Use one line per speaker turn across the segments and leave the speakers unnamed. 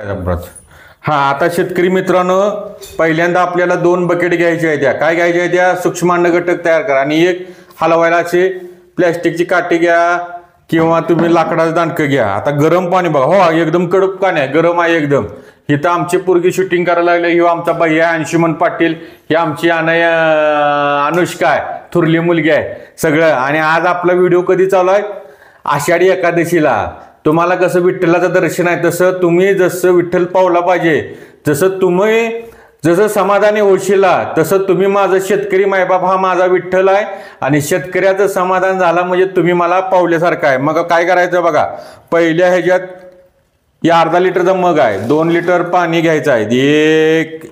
हा आता शेतकरी मित्रांनो, पहिल्यांदा आपल्याला 2 बकेट घ्यायचे आहेत. त्या काय घ्यायच्या आहेत? त्या सूक्ष्म अन्न घटक तयार करा आणि एक हलवायला असे प्लॅस्टिकची काठी घ्या किंवा तुम्ही लाकडाचं दांडकं घ्या. आता गरम पाणी बघा, हो एकदम कडक पाणी आहे, गरम आहे एकदम. इथं आमची पोरगी शूटिंग करायला लागले. ही आमचा भैया अंशुमन पाटील, ही आमची अनुष्का आहे, थुरली मुलगी आहे सगळं. आणि आज आपला व्हिडिओ कधी चालू आहे? आषाढी एकादशीला. तुम्हाला कसं विठ्ठलाचं दर्शन आहे तसं तुम्ही जसं विठ्ठल पावला पाहिजे, जसं समाधानी होशीला तसं तुम्ही माझं शेतकरी मायबाप हा माझा विठ्ठल आहे. आणि शेतकऱ्याचं समाधान झाला म्हणजे तुम्ही मला पावल्यासारखं आहे. मग काय करायचं बघा, पहिल्या ह्याच्यात या अर्धा लिटरचा मग आहे, 2 लिटर पाणी घ्यायचं आहे. एक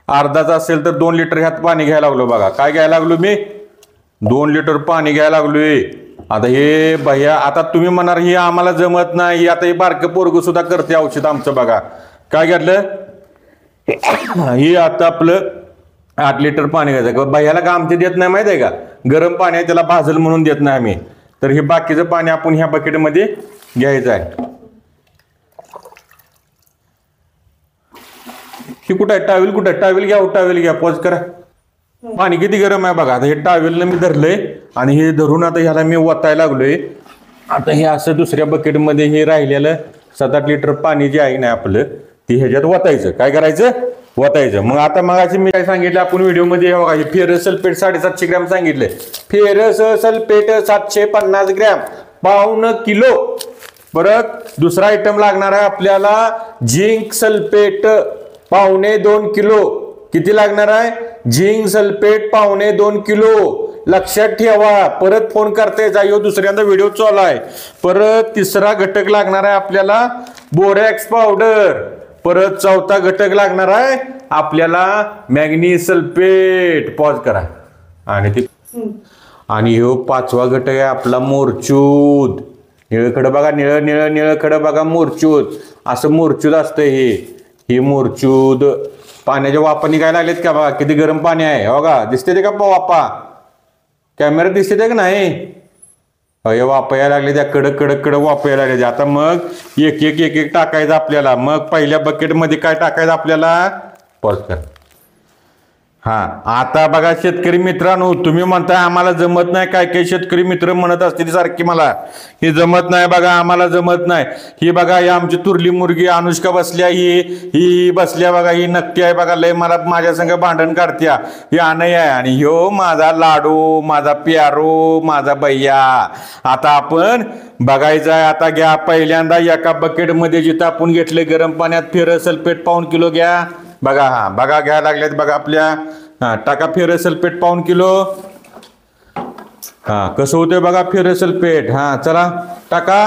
अर्धाचा असेल तर 2 लिटर ह्यात पाणी घ्यायला लागलो. बघा काय घ्यायला लागलो मी, 2 लिटर पाणी घ्यायला लागलोय. आता हे भैया, आता तुम्ही म्हणाल ही आम्हाला जमत नाही, आता हे बारकं पोरगं सुद्धा करते औषध आमचं. बघा काय घेतलं, हे आता आपलं 8 लिटर पाणी घ्यायचं. भैयाला का आमचे देत नाही माहिती आहे का, गरम पाणी आहे त्याला भाजल म्हणून देत नाही आम्ही. तर हे बाकीचं पाणी आपण ह्या बकेटमध्ये घ्यायचं आहे. हे कुठं आहे टावेल, कुठं टावेल घ्या, टावेल घ्या, पॉज करा. पाणी किती गरम आहे बघा. आता हे टावेलनं मी धरलंय आणि हे धरून आता ह्याला मी वतायला लागलोय. आता हे असं दुसऱ्या बकेटमध्ये हे राहिलेलं 7-8 लिटर पाणी जे आहे ना आपलं, ते ह्याच्यात वतायचं. काय करायचं? वतायचं. मग आता मगाशी मी काय सांगितलं आपण व्हिडिओमध्ये, बघा हे फेरस सल्फेट 750 ग्रॅम सांगितले. फेरस सल्फेट 750 ग्रॅम, पाऊण किलो. परत दुसरा आयटम लागणार आहे आपल्याला झिंक सल्फेट, पावणे 2 किलो. किती लागणार आहे? झिंक सल्फेट पावणे 2 किलो. लक्षात ठेवा, परत फोन करते जायो, दुसऱ्यांदा व्हिडिओ चालू आहे. परत तिसरा घटक लागणार आहे आपल्याला बोरॅक्स पावडर. परत चौथा घटक लागणार आहे आपल्याला मॅग्नीज सल्फेट. पॉज करा. आणि ह्यो 5वा घटक आहे आपला मोरचूद. निळखडं बघा, निळखडं बघा, मोरचूद. असं मोरचूद असतं हे मोरचूद. पाण्याच्या वापा निघायला लागलेत का बघा, किती गरम पाणी आहे बघा. दिसते ते का वापा, कॅमेरा दिसते ते का नाही? हे वापा यायला लागले, त्या कडक कडक कडक वापा यायला लागले. आता मग एक टाकायचं आपल्याला. मग पहिल्या बकेटमध्ये काय टाकायचं आपल्याला, पॉज कर. हा आता बघा शेतकरी मित्रांनो, तुम्ही म्हणताय आम्हाला जमत नाही. काय काय शेतकरी मित्र म्हणत असतील सारखी मला, हे जमत नाही बघा, आम्हाला जमत नाही. ही बघा, ही आमची तुरली मुलगी अनुष्का बसल्या, ही बसल्या बघा, ही नक्की आहे बघा, लय मला माझ्या संग भांडण काढत्या. ही अनय आहे आणि ह्यो माझा लाडू, माझा प्यारो, माझा भैया. आता आपण बघायचं आहे. आता घ्या पहिल्यांदा एका बकेटमध्ये जिथं आपण घेतले गरम पाण्यात फेरस सल्फेट पाऊण किलो घ्या. बघा, हा बघा घ्यायला लागलेत बघा आपल्या. हा टाका फेरस सल्फेट पाऊण किलो. हा कसं होतंय बघा फेरस सल्फेट. हा चला टाका.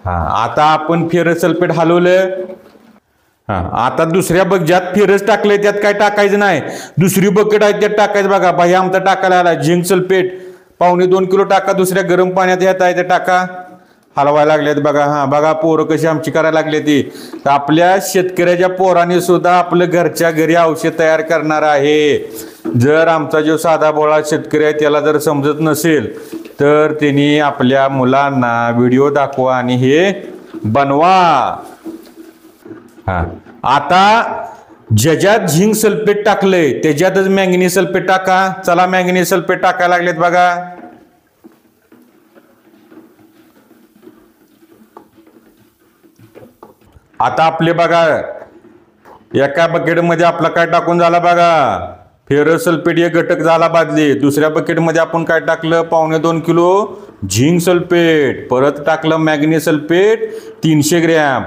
हा आता आपण फेरस सल्फेट हलवलं. हा आता दुसऱ्या ज्यात फेरस टाकलंय त्यात काय टाकायचं नाही, दुसरी बकेट आहे त्यात टाकायचं. बघा बाई आमचा टाकायला आला झिंक सल्फेट पावणे 2 किलो टाका. दुसऱ्या गरम पाण्यात येत आहे ते टाका. हलवायला लागलेत बघा. हा बघा पोरं कशी आमची करायला लागली ती. तर आपल्या शेतकऱ्याच्या पोराने सुद्धा आपलं घरच्या घरी औषध तयार करणार आहे. जर आमचा जो साधा भोळा शेतकरी आहे त्याला जर समजत नसेल तर त्यांनी आपल्या मुलांना व्हिडिओ दाखवा आणि हे बनवा. हा आता ज्याच्यात झिंक सल्फेट टाकलंय त्याच्यातच मॅंगनीज सल्फेट टाका. चला मॅंगनीज सल्फेट टाकायला लागलेत बघा. आता आपले बघा एका बकेटमध्ये आपला काय टाकून झाला बघा, फेरस सल्फेट एक घटक झाला बादली. दुसऱ्या बकेटमध्ये आपण काय टाकलं, पावणे 2 किलो झिंक सल्फेट. परत टाकलं मॅग्नीज सल्फेट 300 ग्रॅम.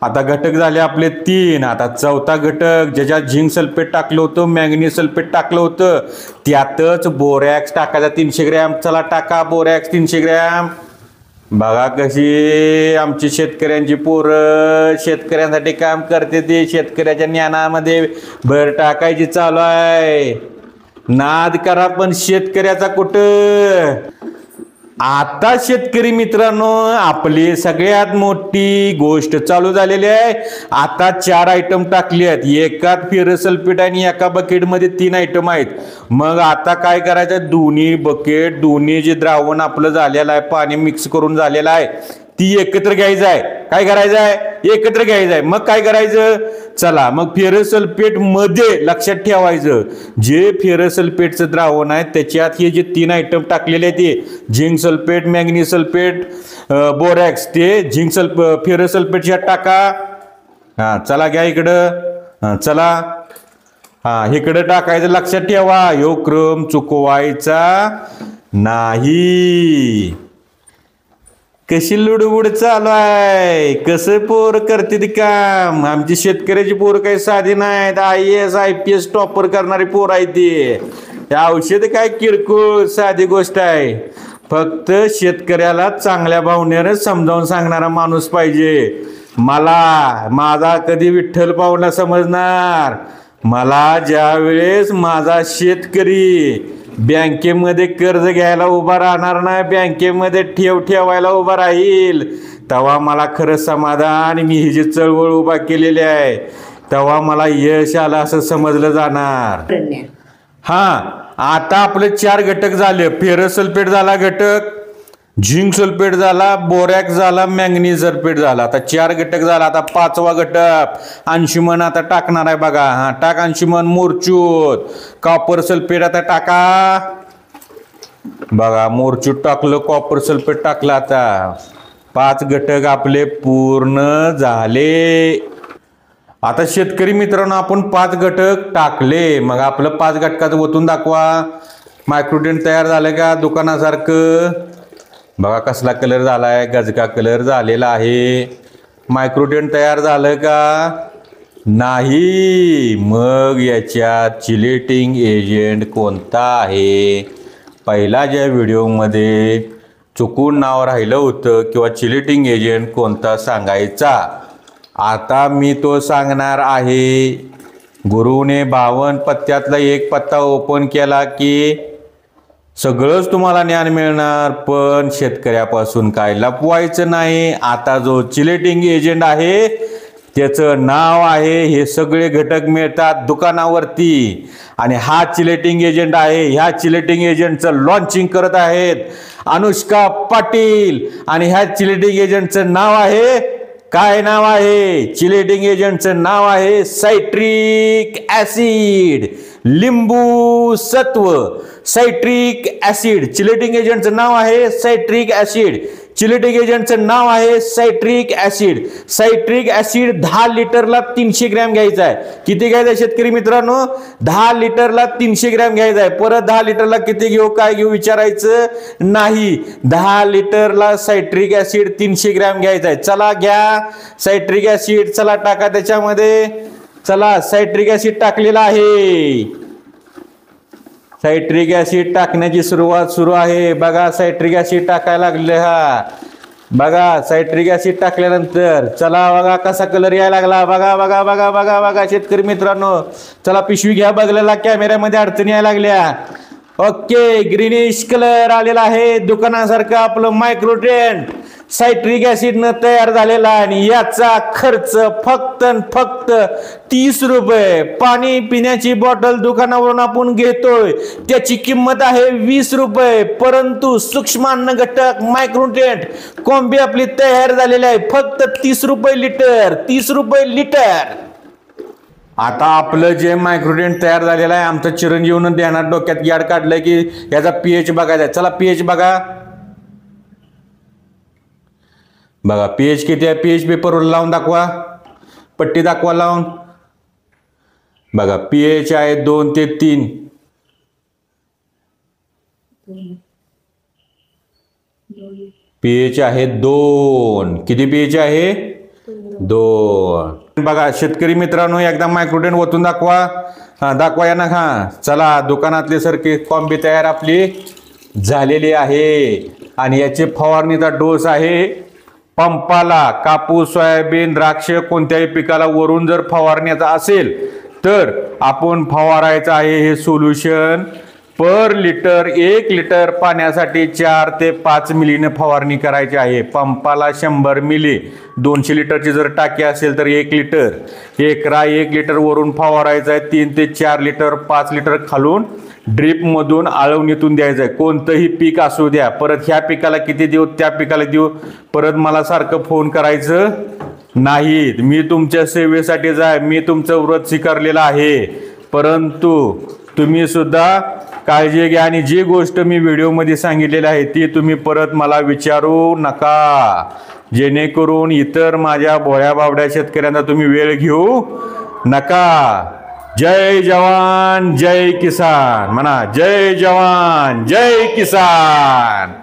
आता घटक झाले आपले 3. आता चौथा घटक ज्याच्यात झिंक सल्फेट टाकलं होतं, मॅग्नीज सल्फेट टाकलं होतं, त्यातच बोरॅक्स टाकायचा 300 ग्रॅम. चला टाका बोरॅक्स 300 ग्रॅम. बघा कशी आमची शेतकऱ्यांची पोरं शेतकऱ्यांसाठी काम करते. ते शेतकऱ्याच्या ज्ञानामध्ये भर टाकायची चालू आहे. नाद करा पण शेतकऱ्याचा कुठं. आता शेतकरी मित्रांनो आपली सगळ्यात मोठी गोष्ट चालू झालेली आहे। आता 4 आयटम टाकले आहेत, एकात फेरस सल्फेट आणि एका बकेटमध्ये 3 आयटम आहेत। मग आता काय करायचं, दोन्ही बकेट दोन्ही जे द्रावण आपलं झालेलं आहे पाणी मिक्स करून झालेलं आहे ती एकत्र घ्यायचं आहे। काय करायचं आहे, एकत्र घ्यायचं आहे। मग काय करायचं, चला मग फेरस सल्फेट मध्ये लक्षात ठेवायचं जे फेरस सल्फेटचं द्रावण आहे त्याच्यात हे जे 3 आयटम टाकलेले आहेत ते zinc sulphate manganese sulphate borax ते झिंक फेरस सल्फेटच्या टाका। हा चला घ्या इकडं, चला हा इकडं टाकायचं। लक्षात ठेवा ह्यो क्रम चुकवायचा नाही। कशी लुडबुड चालू आहे, कसं पोर करते ते काम। आमची शेतकऱ्याची पोर काही साधी नाहीत, IAS IPS टॉपर करणारी पोर आहे ती। औषध काय किरकोळ साधी गोष्ट आहे, फक्त शेतकऱ्याला चांगल्या भावनेने समजावून सांगणारा माणूस पाहिजे। मला माझा कधी विठ्ठल पाहुणा समजणार, मला ज्या वेळेस माझा शेतकरी बँकेमध्ये कर्ज घ्यायला उभा राहणार नाही, बँकेमध्ये ठेवायला उभा राहील, तेव्हा मला खरं समाधान, मी ही जी चळवळ उभा केलेली आहे तेव्हा मला यश आलं असं समजलं जाणार। हा आता आपले 4 घटक झाले, फेरस सल्फेट झाला घटक, झिंक सल्फेट झाला, बोरॅक्स झाला, मॅंगनीज सल्फेट झाला। आता 4 घटक झाला। आता 5वा घटक अंशुमन आता टाकणार आहे बघा। हा टाक अंशुमन मोरचूत, कॉपर सल्फेट आता टाका बघा, मोरचूत टाकलं, कॉपर सल्फेट टाकलं। आता 5 घटक आपले पूर्ण झाले। आता शेतकरी मित्रांनो आपण 5 घटक टाकले, मग आपलं 5 घटकाचं ओतून दाखवा। मायक्रोडेंट तयार झालं का दुकानासारखं, बघा कसला कलर झालाय, गजका कलर झालेला आहे। मायक्रोडेंट तयार झालं का नाही, मग याच्यात चिलेटिंग एजंट कोणता आहे, पहिला ज्या व्हिडिओमध्ये चुकून नाव राहिलं होतं किंवा चिलेटिंग एजंट कोणता सांगायचा, आता मी तो सांगणार आहे। गुरुने 52 पत्त्यातला एक पत्ता ओपन केला की सगळंच तुम्हाला ज्ञान मिळणार, पण शेतकऱ्यापासून काय लपवायचं नाही। आता जो चिलेटिंग एजंट आहे त्याचं नाव आहे, हे सगळे घटक मिळतात दुकानावरती आणि हा चिलेटिंग एजंट आहे। ह्या चिलेटिंग एजंटचं लॉन्चिंग करत आहेत अनुष्का पाटील आणि ह्या चिलेटिंग एजंटचं नाव आहे, काय नाव आहे, चिलेटिंग एजंटचं नाव आहे सायट्रिक ऍसिड, लिंबू सत्व, सायट्रिक ऍसिड। चिलेटिंग एजंटचं नाव आहे सायट्रिक ऍसिड, चिलेटिंग एजंटचं नाव आहे citric acid. Citric acid 10 लिटरला 300 gram घ्यायचा आहे। किती घ्यायचं आहे शेतकरी मित्रांनो, 10 लिटरला 300 ग्रॅम घ्यायचा आहे। परत 10 लिटरला किती घेऊ काय घेऊ विचारायचं नाही, 10 लिटरला सायट्रिक ऍसिड 300 ग्रॅम घ्यायचा आहे। चला घ्या सायट्रिक ऍसिड, चला टाका त्याच्यामध्ये, चला सायट्रिक ऍसिड टाकलेला आहे। सायट्रिक ऍसिड टाकण्याची सुरुवात सुरू आहे बघा, सायट्रिक ऍसिड टाकायला लागले। हा बघा सायट्रिक ऍसिड टाकल्यानंतर चला बघा कसा कलर यायला लागला, बघा बघा बघा बघा बघा शेतकरी मित्रांनो, चला पिशवी घ्या बघलेला, कॅमेऱ्यामध्ये अडचणी यायला लागल्या। ओके ग्रीनिश कलर आलेला आहे, दुकानासारखं आपलं मायक्रोडेंट सायट्रिक ऍसिड न तयार झालेला आणि याचा खर्च फक्त 30 रुपये। पाणी पिण्याची बॉटल दुकानावरून आपण घेतोय त्याची किंमत आहे 20 रुपये, परंतु सूक्ष्मान्न घटक मायक्रोडेंट कॉम्बी आपली तयार झालेली आहे फक्त 30 रुपये लिटर, 30 रुपये लिटर। आता आपलं जे मायक्रोडेंट तयार झालेलं आहे, आमचं चिरंजीवनं ध्यानात डोक्यात याड काढलंय की याचा पीएच बघायचा। चला पीएच बघा, बघा पीएच किती आहे, पीएच पेपरवर लावून दाखवा, पट्टी दाखवा लावून, बघा पीएच आहे 2 ते 3, पीएच आहे 2, किती पीएच आहे 2। बघा शेतकरी मित्रांनो एकदा मायक्रोडेंट ओतून दाखवा, हा दाखवा यांना। हा चला दुकानातले सारखी कॉम्बी तयार आपली झालेली आहे आणि याचे फवारणीचा डोस आहे पंपाला, कापूस सोयाबीन द्राक्ष कोणत्याही पिकाला वरून जर फवारण्याचा असेल तर आपण फवारायचं आहे हे सोल्युशन पर लिटर 1 लिटर पाण्यासाठी 4 ते 5 मिलीने फवारणी करायची आहे. पंपाला 100 मिली. 200 लिटरची जर टाकी असेल तर 1 लिटर. एकरा 1 लिटर वरून फवारायचं आहे. 3 ते 4 लिटर 5 लिटर खालून ड्रीपमधून आळवणीतून द्यायचं आहे. कोणतंही पीक असू द्या. परत ह्या पिकाला किती देऊ त्या पिकाला देऊ परत मला सारखं फोन करायचं नाहीत. मी तुमच्या सेवेसाठीच आहे. मी तुमचं व्रत स्वीकारलेलं आहे. परंतु तुम्ही सुद्धा काळजी घ्या आणि जी गोष्ट मी व्हिडिओमध्ये सांगितलेली आहे ती तुम्ही परत मला विचारू नका, जेणेकरून इतर माझ्या भोळ्या बावड्या शेतकऱ्यांना तुम्ही वेळ घेऊ नका. जय जवान जय किसान म्हणा. जय जवान जय किसान.